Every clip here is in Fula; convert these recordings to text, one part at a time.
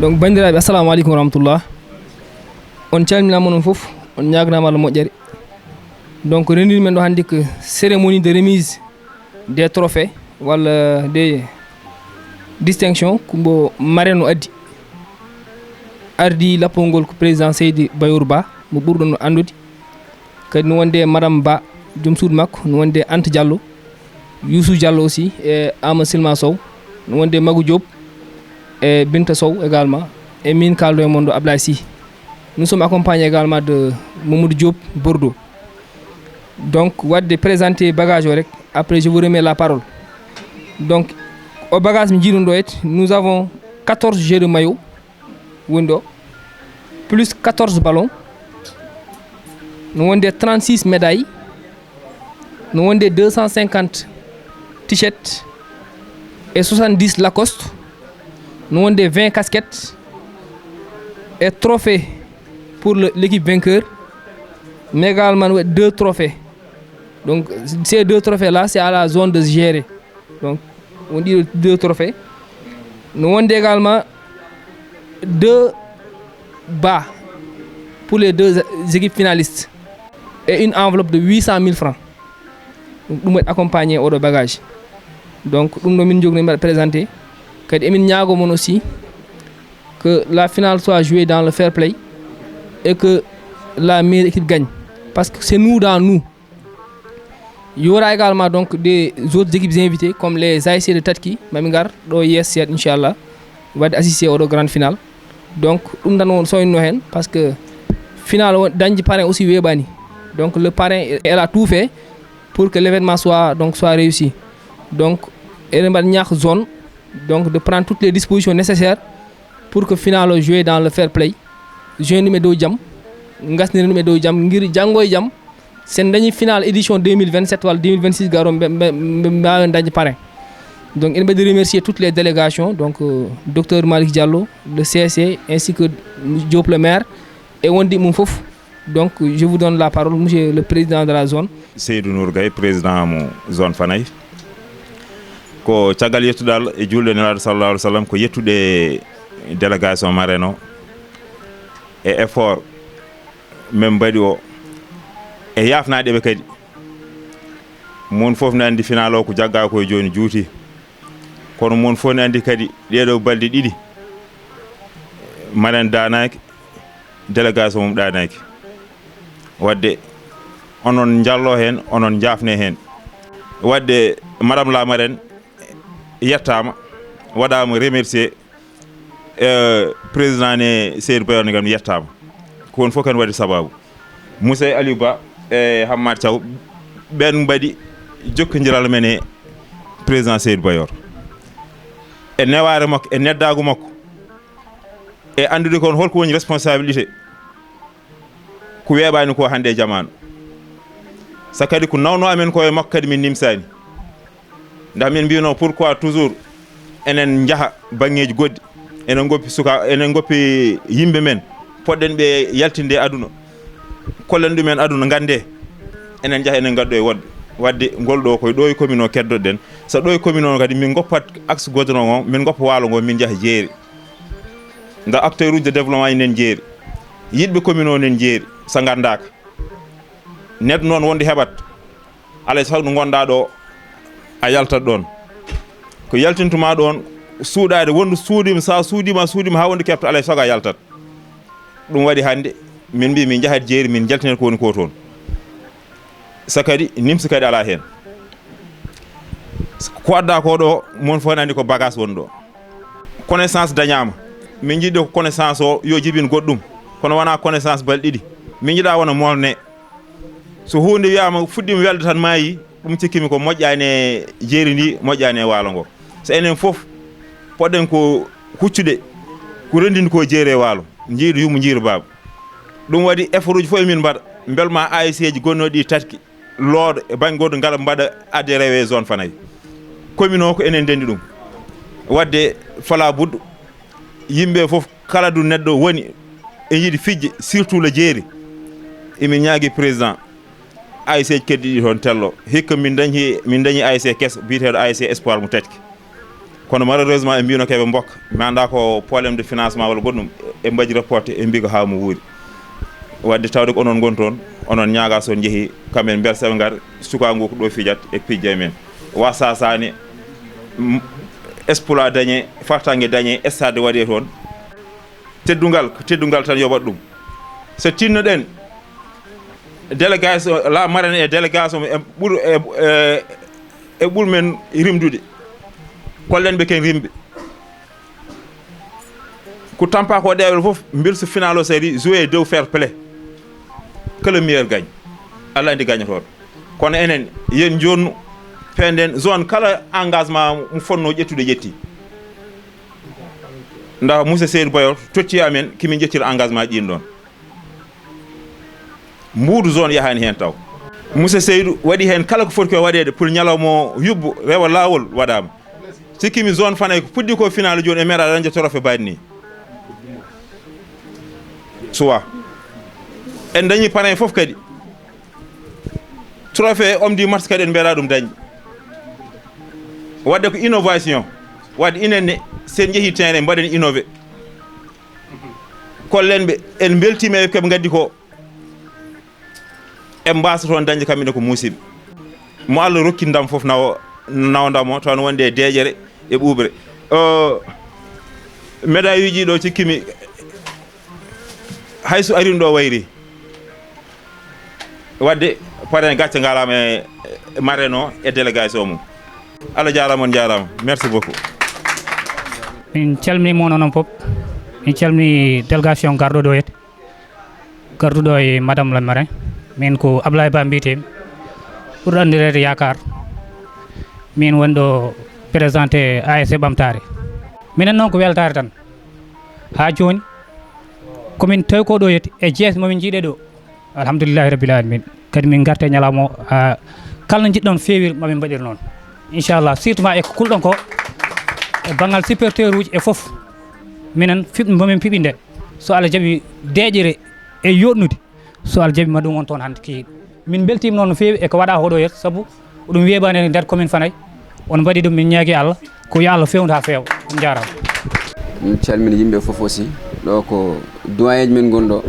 donc bandiraɓe assalamu aleykum wa rahmatullah on calminama non foof on ñagnama Allah moƴƴere donc rendir men ɗo hannde que cérémonie de remise des trophées walla des distinctions kumbo marraine o ardi lappol ngol ko président Seydi Bayorou Ba mo ɓurɗon andude kadi no wonde madame Ba joom suudu makko no wonde Anta Diallo Youssou Diallo aussi et Ama Silma Sow no wonde Magou Diop et Binta Sow également et min kaldo e mon ɗo Ablaye Sy. Nous sommes accompagnés également de Mamadou Diop Bordeaux. Donc wadde présenter bagage o rek après je vous remets la parole. Donc au bagage mi jiiɗon ɗo nous avons 14 jeux de maillot woni ɗo plus 14 ballons no wonde 36 médailles no wonde 250 t-shirts et 70 Lacoste no wonde 20 casquettes et trophées pour l'équipe vainqueur, mais également 2 trophées. Donc ces 2 trophées là c'est à la zone de gérer. Donc on dit 2 trophées. Nous avons également 2 bas pour les 2 équipes finalistes et une enveloppe de 800 000 francs. Donc nous sommes accompagnés au bagage. Donc nous nous présenter. Nous aussi que la finale soit jouée dans le fair play et que la meilleure équipe gagne. Parce que c'est nous dans nous. Il y aura également donc des autres équipes invitées comme les ASC de Tatki, Mamingar, Yes, Inch'Allah, va assister aux grandes finales. Donc, nous avons parce que finale, Danji parrain aussi Webani. Donc, le parrain, elle a tout fait pour que l'événement soit réussi. Donc, elle a une zone donc, de prendre toutes les dispositions nécessaires pour que finale jouer dans le fair play. Jouer numéro jam, ngasni numéro jam, ngir jangoy jam. C'est une finale édition 2027 ou 2026 garom dañi parrain. Donc il me de remercier toutes les délégations, donc docteur Malik Diallo, le CSC ainsi que Diop le maire et Wondi Moufouf. Donc je vous donne la parole, monsieur le président de la zone. Seydou Nourgay, président de la zone Fanay. Ko tiagal yettudal e julde nelaɗo sallallahu alaihi wasallam ko yettude délégation marraine et effort même mbaɗi o e yafnaɗeɓe kadi mon fof ne andi final o ko jagga koye joni juuti kono mon fof ne andi kadi ɗeɗo balɗe ɗiɗi marraine danaki délégation mum ɗanaki wadde onon jallo hen onon jafne hen wadde madame la marraine yettama waɗama remercier président ne Seydou Bayorou gam yettama ko won fof kan waɗi sababu Moussa Aliou Ba e Hammad Thiaw ɓen mbaɗi jokkodiral men e président Seydou Bayorou e neware makko e neddago makko e andude kon holko woni responsabilité ko weeɓani ko hande e jamanu sa kadi ko nawno amen ko e makko kadi min nimsani nda min mbino pourquoi toujours enen jaha bangeji goddi enen goppi suka enen goppi yimbe men podden be yaltinde aduna kollen ɗumen aduna gande enen jaha enen gaddo e wodde wadde golɗo koye ɗo e commune o keddoɗen so ɗo e commune o kadi min goppat axe goudron o min goppa waalo ngo min jaha jeeri nda acteur uji de développement yi nen jeeri yiɗɓe commune o nen jeeri so gandaka neɗɗo noon wonde heɓat alay sago ɗo gonɗa ɗo a yaltat ɗon ko yaltintuma ɗon suuɗade wonde suudima sa suudima ha wonde kefto alay sago a yaltat ɗum waɗi hande min mbi min jahat jeeri min jaltinet ko woni ko toon so kadi nimsi kadi ala hen ko adda ko ɗo mon fof andi ko bagage woni ɗo connaissance dañama min jiɗɗo ko connaissance o yo jibin goɗɗum kono wona connaissance balɗe ɗiɗi min jiɗa wona molne so hunde wiyama fuɗɗima welde tan maayi ɗum cikkimi ko moƴƴani e jeeri ndi moƴƴani e waalo ngo so enen fof poɗɗen ko huccude ko rendinde ko jeeri e waalo jiiɗo yumo jiiru baba ɗum waɗi effort uji fof emin mbaɗa belma ASC ji gonnoɗi Tatki looɗo e banggue goɗɗo ngala mbaɗa adde rewe zone Fanayi commune o ko enen dendi ɗum wadde fala buddu yimɓe fof kala du neɗɗo woni e yiɗi fijje surtout le jeeri emin ñaagui président ASC ji keddiɗi toon tello hikka min dañi ASC kesso biteɗo ASC espoir mo Tatki kono malheureusement e mbino keɓe mbokka mi anda ko problème de financement walla goɗɗum e mbaɗi reporté e mbi ko ha mo wuuri wadde tawde ko onon gon toon onon ñaaga son jeehi kamɓen bel seɓe ngar suka ngu ko ɗo fijat e pijje men wasasani exploit dañe fartangue dañe stade waɗe toon teddugal tan yoɓat ɗum so tinnoɗen délégation la marraine e délégation e ɓuur men rimdude kollen ɓe ken rimɓe ko tampa ko ɗewel fof mbir so final o sari joué dow fair play que le meilleur gagne Allah andi gagnatoɗo kono enen yen jonnu penden zone kala engagement mo fonno ƴettude ƴetti nda Moussa Seydou Bayor totti amen kimin ƴettira engagement ɗin ɗon mbuudu zone yahani hen taw Moussa Seydou waɗi hen kala ko foti ko waɗede pour ñalawmo yubbo rewa lawol waɗama sikkimi zone fanay ko puɗɗi ko final joni e meeɗa dañde trophée baɗi ni suwa en dañi parrain fof kadi trophée homme du match kadi en mbeɗa ɗum dañde wadde ko innovation wadde inenne sen jeehi terrain mbaɗen innové kollenɓe en beltimeɓe koɓe gaddi ko en mbasa toon dañde kamɓene ko muusiɓe mo Allah rokki ndam fof nawdamo toon wonde e deƴere e ɓuɓre médaille uji ɗo cikkimi hayso arin ɗo wayri wadde parrain gacce ngalama e marraine o e délégation mum Allah jarama on jarama merci beaucoup min calminimo noon fof min calmini délégation garduɗo e madame le marin min ko Ablaye Ba mbiyetemi ɓurɗo andirede yakar min wonɗo présenté ASC ɓamtare minen noon ko weltare tan ha joni komin tawi ko ɗo yeti e jees momin jiiɗe ɗo alhamdoulillahi rabbil alamin kadi min garte ñalawma kala no jiɗɗon fewir mamin mbaɗir noon inchallah surtout ma e ko kulɗon ko e banggal supporteur uji e foof minen momin piiɓi nde so Allah jaaɓi deƴere e yoɗnude so Allah jaaɓi ma ɗum on toon hande kiiɗi min beltima noon no fewi e ko waɗa hoɗo yet saabu ɗum weeɓani e nder commune Fanaye on mbaɗi ɗum min ñaagui Allah ko yo Allah fewnu ha feewa on jarama min calmini yimɓe foof aussi ɗo ko doyen men gonɗo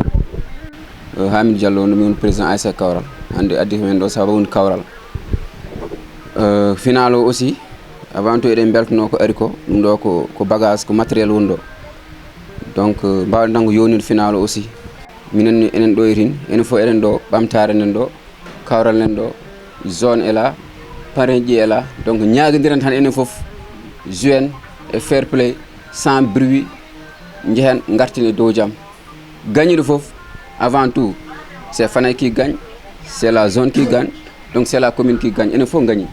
Hamidou Diallo no min président ASC Kawral hande addi men ɗo sababu woni Kawral final o aussi avant tout eɗen beltano ko ari ko ɗum ɗo ko bagage ko matériel woni ɗo donc mbawɗen tan ko yownude final o aussi minen enen ɗo e tin enen fof eɗen ɗo ɓamtare nen ɗo Kawral nen ɗo zone est là parrain ji est là donc ñaguidiren tan enen fof jouen e fair play sans bruit jehen gartine dow jaam gagniɗo fof avant tout c'est Fanaye qui gagne c'est la zone qui gagne donc c'est la commune qui gagne enen fof gagni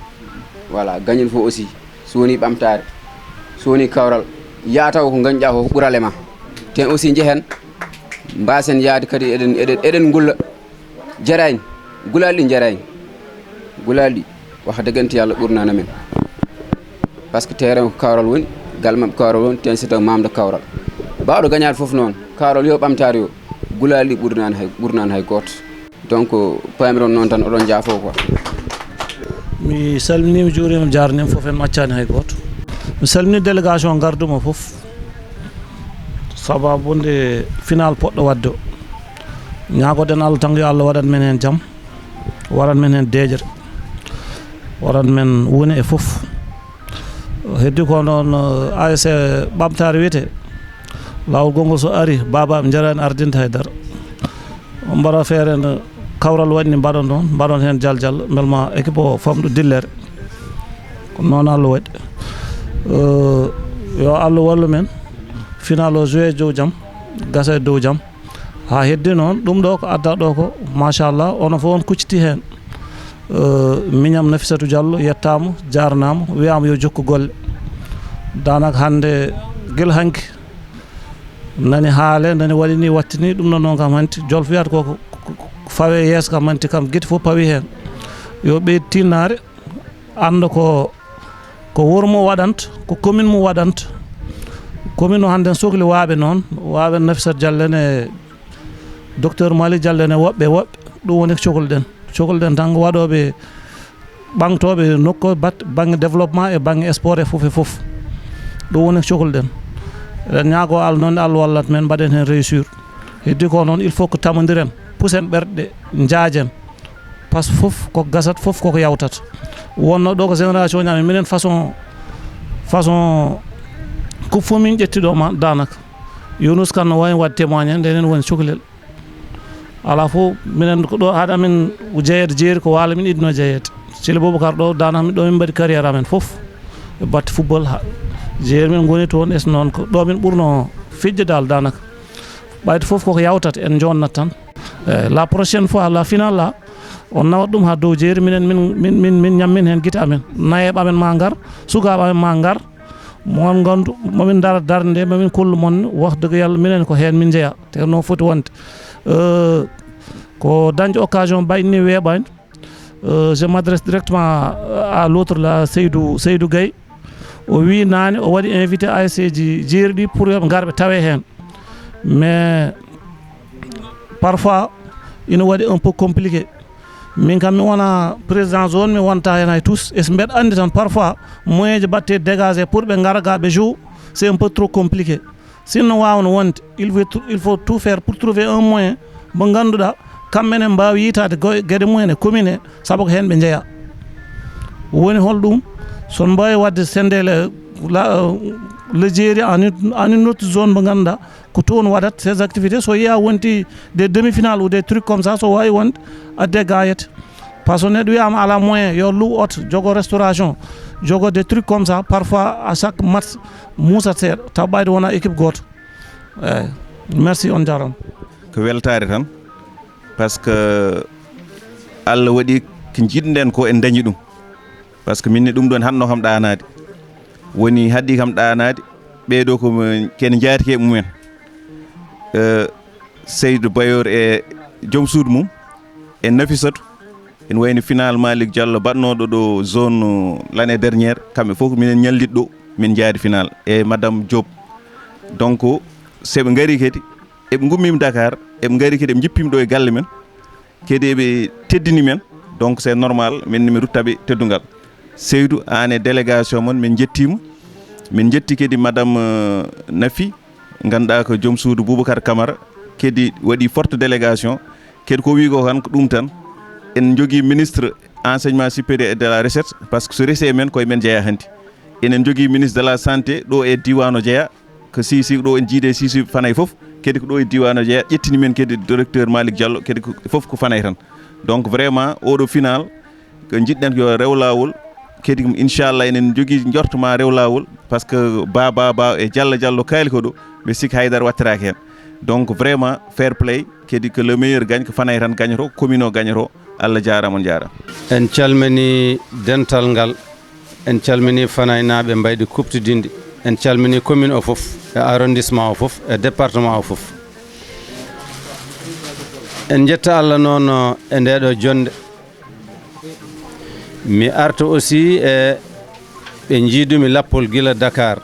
voilà gagniɗo fof aussi so woni ɓamtare so woni Kawral yataw ko gañƴa ko ɓuurale ma ten aussi jehen mbasen yaade kadi eɗen gulla jarani gulali ɗi jarani gulali ɗi wax degante Yallah ɓurnana men par ce que terrain ko Kawral woni galmam Kawral woni ten c'est un membre de Kawral bawɗo gagnade foof noon Kawral yo ɓamtare yo gulali ɗi ɓurnani hay goto donc pamiron noon tan oɗon jaafo quoi mi salminima juurima jarnima foof en maccani hay goto mi salmini délégation garduma foof sababu nde final poɗɗo wadde o ñagoɗen Allah tan yo Allah waɗan men hen jaam waɗan men hen deƴere waɗan men woni e foof heddi ko noon ASC ɓamtare wiyete lawol gongol so ari babam jarani ardinde haydara on mbaɗa feere no Kawral waɗni mbaɗon ɗon mbaɗon hen dial belma équipe o famɗo dillere ko noon Allah waɗi yo Allah wallu men final o joué dow jaam gasa e dow jaam ha heddi noon ɗum ɗo ko adda ɗo ko machallah ono fof on kucciti hen miñam Nafissatou Diallo yettama jarnama wiyama yo jokku golle danaka hande guila hanki nani haale nani waɗini wattini ɗum noon kam hanti jolfo wiyata koko fawe yeeso kam hanti kam guite fof pawi hen yo ɓeydi tinnare anda ko wuuro mo waɗanta ko commune mo waɗanta commune o hande sohli waaɓe noon waaɓe Nafissatou Diallo ene docteur Malick Diallo ene woɓɓe ɗum woni ko cohluɗen tan waɗoɓe ɓamtoɓe nokku banggue développement e banggue sport e fof ɗo woni cohluɗen eɗen ñaago Allah noon Allah wallat men mbaɗen heen réussir heddi ko noon il faut que tamodiren pusen ɓerɗe jaajen par ce que fof koko gasat fof koko yawtata wonno ɗo ko génération ñamen minen façon ko fof min ƴetti ɗo ma danaka Younous Kane no wawi wadde témoigne nde enen woni cukalel ala fof minen ko ɗo haɗa amen jeeyede jeeri ko waalo min idno jeeyede Thily Boubacar ɗo danaka ɗo min mbaɗi carriére amen fof e batte football jeeri min goni toon es noon ko ɗo min ɓurno fijde dal danaka ɓayde fof koko yawtata en jonnat tan la prochaine fois la finale la on nawat ɗum ha dow jeeri minen min ñammin hen guite amen nayeɓe amen ma ngar sukaɓe amen ma ngar mon gandu momin dara darde nde momin kollu mon wax deug yalla minen ko hen min jeeya te no foti wonde ko dañde occasion bayni weeɓani je m'adresse directement à l'autre là Seydou Gaye o wi nane o waɗi invité ASC ji jeeri ɗi pour yoɓe garɓe tawe hen mais parfois ina waɗi un peu compliqué min kam mi wona président zone mi wonta hen hay tous e so mbeɗa andi tan parfois moyen ji batte dégagé pour ɓe garga ɓe joue c'est un peu trop compliqué sinno wawno wonde il faut tout faire pour trouver un moyen mo ganduɗa kamɓene mbawi yitade gueɗe mumen e commune he saabu ko hen ɓe jeeya woni holɗum son mbawi wadde sendele le jeeri en une autre zone mo ganduɗa ko toon waɗat ces activités so yiya wonti des demi-finales ou des trucs comme ça so wawi wonde adde gayete par ce que neɗɗo wiyama ala moyen yo lou autre jogo restauration jogo des trucs comme ça parfois à chaque match musat seeɗa taw ɓayde wona équipe goto eyyi merci on jarama ko weltare tan par ce que Allah waɗi ko jiɗɗen ko en dañi ɗum par ce que minne ɗum ɗon hanno kam ɗanade woni haddi kam ɗanade ɓeɗo ko ken jaatike mumen Seydou Bayor e joom suudu mum e Nafissatou en wayni final Malick Diallo batnoɗo ɗo zone l'année dernière kamɓe fof minen ñalliɗ ɗo min jaari final e madame Diop donc seɓe gari kadi eɓe gummima Dakar eɓe gari kadi eɓe jippima ɗo e galle men kadi eɓe teddini men donc c'est normal min mi ruttaɓe teddugal Seydou an e délégation mon min jettima min jetti kadi madame Nafi ganduɗa ko joom suudu Boubacar Camara kadi waɗi forte délégation kadi ko wi ko tan ko ɗum tan en jogui ministre enseignement supérieur et de la recherche par ce que so resi men koye men jeeya hanti enen jogui ministre de la santé ɗo e diwan o jeeya ko sisi ɗo en jiide sisi fanay foof kadi ko ɗo e diwan o jeeya ƴettini men kadi directeur Malick Diallo kadi foof ko fanay tan donc vraiment oɗo final ko jiɗɗen yo rew lawol kadi inchallah enen jogui jortoma rew lawol par ce que ba e Diallo kaali ko ɗo ɓe sikki haydara wattiraki hen donc vraiment fair play kadi que le meilleur gagne ko fanay tan gagnoto commune o gagnoto Allah jarama on jarama en calmini dental ngal en calmini Fanay naaɓe mbaydi kuptidinde en calmini commune o foof e arrondissement o foof e département o foof en jetta Allah noon e ndeɗo jonde mi arta aussi e ɓe jiidumi lappol gila Dakar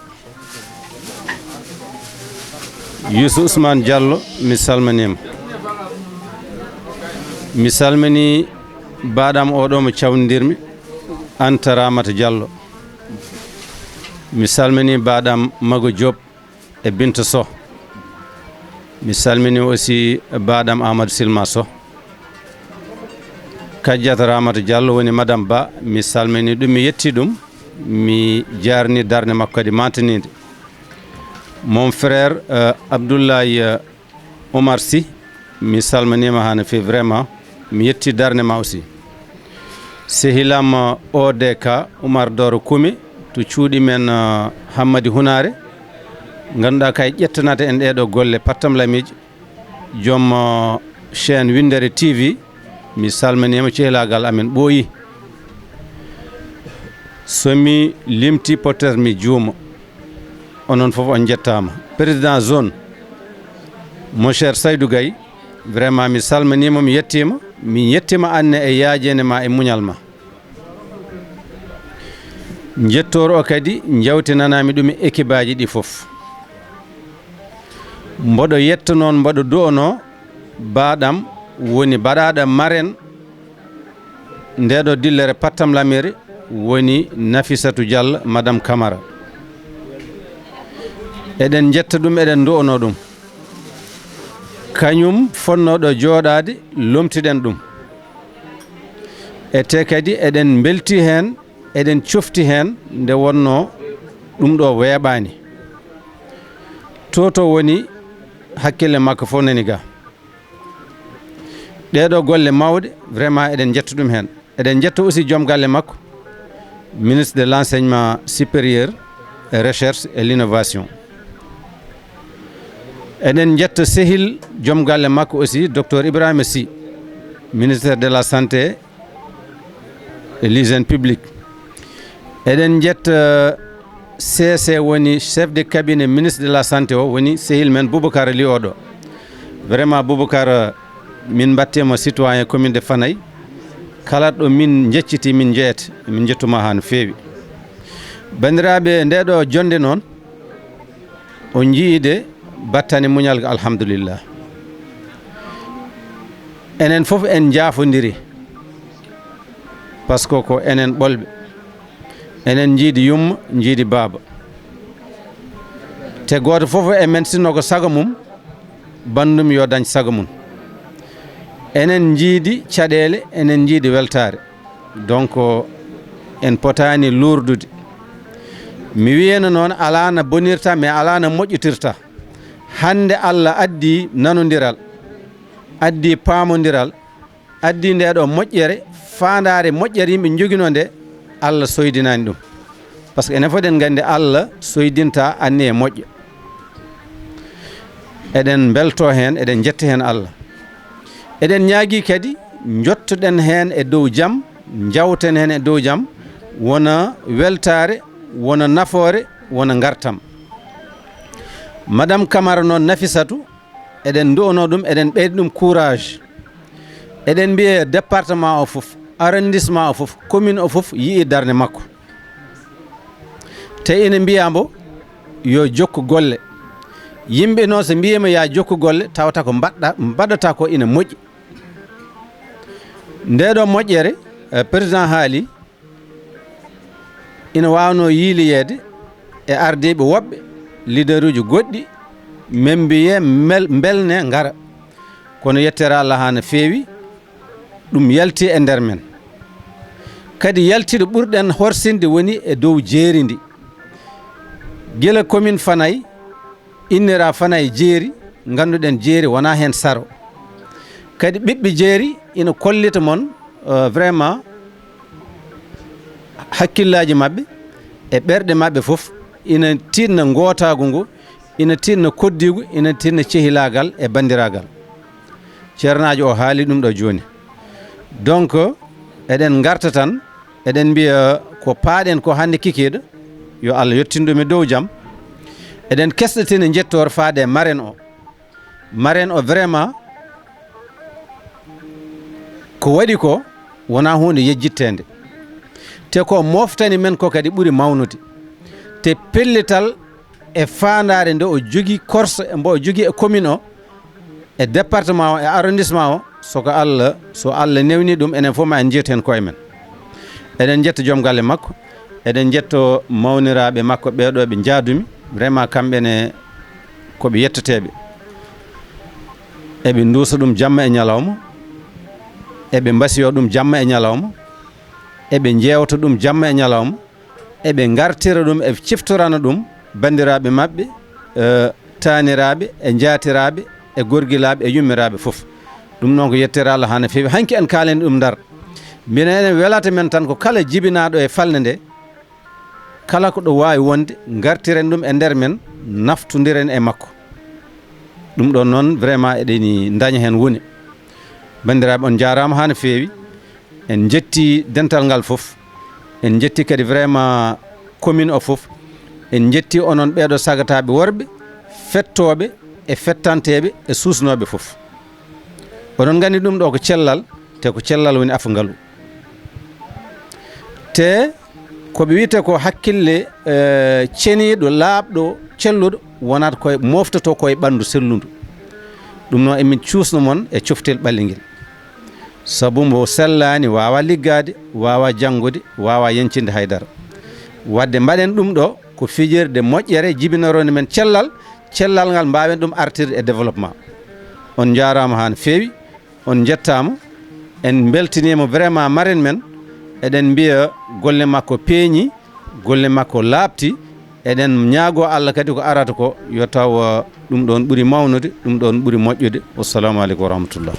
Youssou Ousmane Diallo mi salminima mi salmini baɗam oɗo mo cawdidirmi Anta Ramata Diallo mi salmini baɗam Mago Diop e Binta Sow mi salmini aussi baɗam Amadou Silma Sow Kadiata Ramata Diallo woni madame Ba mi salmini ɗum mi yetti ɗum mi jarni darde makko kadi mantanide mon frère Abdoulaye Omar Sy mi salminima hano fewi vraiment mi yetti darde ma aussi sehilam ODK Oumar Doro Koumi to cuuɗi men Hammadi Hunare ganduɗa kay ƴettanata en ɗeɗo golle pattam lamiji joom chaîne Windere TV mi salminima cehlagal amen ɓooyi somi limti peut-être mi juuma onon fof on jettama président zone mon cher Seydou Gaye vraiment mi salminima mi yettima anne e yaajene ma e muñal ma jettoro o kadi jawtinanami ɗum e équipe aji ɗi fof mboɗo yetta noon mboɗo du'ono baɗam woni baɗaɗo maren ndeɗo dillere pattam lamere woni Nafissatou Diallo madame Camara eɗen jetta ɗum eɗen du'ono ɗum kañum fonnoɗo jooɗade lomtiɗen ɗum e te kadi eɗen belti hen eɗen cofti hen nde wonno ɗum ɗo weeɓani to woni hakkille makko fof nani ga ɗeɗo golle mawɗe vraiment eɗen jetta ɗum hen eɗen jetta aussi joom galle makko ministre de l'enseignement supérieur et recherche et l'innovation eɗen jetta sehil joom galle makko aussi docteur Ibrahima Sy ministère de la santé et l'hygiène publique eɗen jetta CC woni chef de cabinet ministre de la santé o woni sehil men Boubacar Ly oɗo vraiment Boubacar min battemo citoyen commune de Fanayi kala ɗo min jecciti min jeeyete min jettuma ha no feewi bandiraɓe ndeɗo jonde noon o jiide battane muñal alhamdulillah enen fof en jaafodiri par ce que ko enen ɓolɓe enen jiidi yumma jiidi baaba te goto fof e men sinno ko sago mum bandum yo dañ sago mum enen jiidi caɗele enen jiidi weltare donc en potani lourdude mi wiyeno noon ala no bonirta mais ala no moƴƴitirta hande Allah addi nanodiral addi paamodiral addi ndeɗo moƴƴere fandare moƴƴere yimɓe joguino nde Allah soydinani ɗum par ce que enen fof eɗen gandi Allah soydinta anni e moƴƴo eɗen belto hen eɗen jetta hen Allah eɗen ñaagui kadi jottoɗen hen e dow jaam jawten hen e dow jaam wona weltare wona nafoore wona gartam madame Camara noon Nafissatou eɗen du'ono ɗum eɗen ɓeydi ɗum courage eɗen mbiya département o fof arrondissement o fof commune o fof yii darde makko te ina mbiyambo yo jokku golle yimɓe noon so mbiyama ya jokku golle tawata ko mbaɗata ko ina moƴƴi ndeɗo moƴƴere président haali ina wawno yiiliyede e ardiɓe woɓɓe leader uji goɗɗi men mbiye belne ngara kono yettere Allah ha no feewi ɗum yalti e nder men kadi yaltide ɓurɗen horsinde woni e dow jeeri ndi gila commune Fanayi innira Fanayi jeeri ganduɗen jeeri wona hen saro kadi ɓiɓɓe jeeri ina kollita mon vraiment hakkillaji mabɓe e ɓerɗe mabɓe fof ina tinna gootagu ngu ina tinna koddigu ina tinna cehilagal e bandiragal ceernajo o haali ɗum ɗo joni donc eɗen garta tan eɗen mbiya ko paaɗen ko hande kikiɗo yo Allah yettinɗum e dow jaam eɗen kesɗatina jettore faade marraine o vraiment ko waɗi ko wona hunde yejjittende te ko moftani men ko kadi ɓuuri mawnude te pellital e fandare nde o jogui korse mbo o jogui e commune o e département o e arrondissement o so Allah newni ɗum enen fof ma en jeytu hen koye men eɗen jetta joom galle makko eɗen jetto mawniraɓe makko ɓeɗo ɓe jaadumi vraiment kamɓene koɓe yettateɓe eɓe duusa ɗum jamma e ñalawma eɓe mbasiyo ɗum jamma e ñalawma eɓe jewta ɗum jamma e ñalawma eɓe gartira ɗum eɓe ciftorana ɗum bandiraɓe mabɓe taniraɓe e jaatiraɓe e gorguilaɓe e yummiraɓe fof ɗum noon ko yettere Allah ha no feewi hanki en kaalen ɗum dar minen enen welata men tan ko kala jibinaɗo e falde nde kala ko ɗo wawi wonde gartiren ɗum e nder men naftodiren e makko ɗum ɗon noon vraiment eɗeni daña hen woni bandiraɓe on jarama ha no feewi en jetti dental ngal fof en jetti kadi vraiment commune o fof en jetti onon ɓeɗo sagataɓe worɓe fettoɓe e fettanteɓe e susnoɓe fof onon gandi ɗum ɗo ko cellal te ko cellal woni afa ngalu te koɓe wiyete ko hakkille ceniɗo laaɓɗo celluɗo wonata koye moftoto koye ɓandu selludu ɗum noon emin cuusno moon e coftel ɓalliguel saabu mbo sellani wawa liggade wawa janggude wawa yencinde haydara wadde mbaɗen ɗum ɗo ko fijirde moƴƴere jibinorode men cellal ngal mbawen ɗum artirde e développement. On jarama ha no fewi, on jettama, en beltinima vraiment marraine men, eɗen mbiya golle makko peeñi, golle makko laabti, eɗen ñaago Allah kadi ko arata ko yo taw ɗum ɗon ɓuuri mawnude, ɗum ɗon ɓuuri moƴƴude. Wassalamu aleykum wa rahmatullah.